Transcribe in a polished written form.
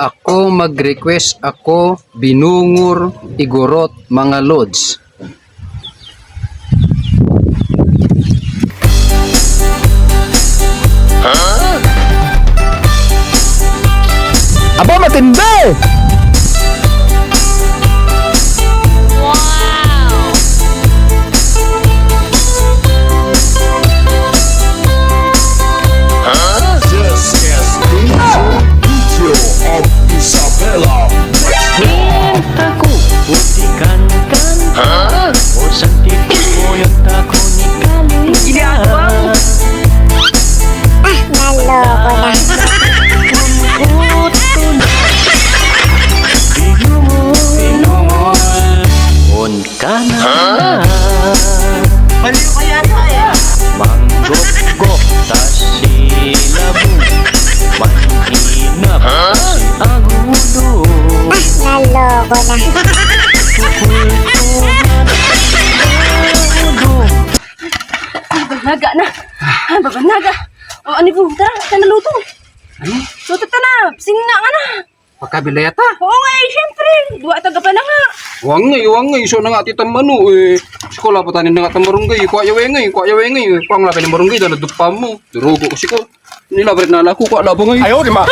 Ako mag-request ako binungur igorot mga lods. Aba, matindi! Aku buktikan kan oh santi koyot ako ni Kaluya Naloko na. on kana Baliw ka yata eh. manggok-gok ta silabu manhinap si agudo Naloko na. Babanaga na. Babanaga. O, ano po? Tara, tayo naluto. Ano? Luto ta na. Singna nga na. Pagkabila yata. Oo nga eh, syempre. Dua taga pa na nga. Wangay. So na nga titam manu eh. Sikola pa tanin na nga tamarunggay. Kwa yawengay. Pang lapin ng marunggay. Dala dupa mo. Durugo ko siko. Nilabrit na ako. Kwa labo ngay. Ayaw, di ma!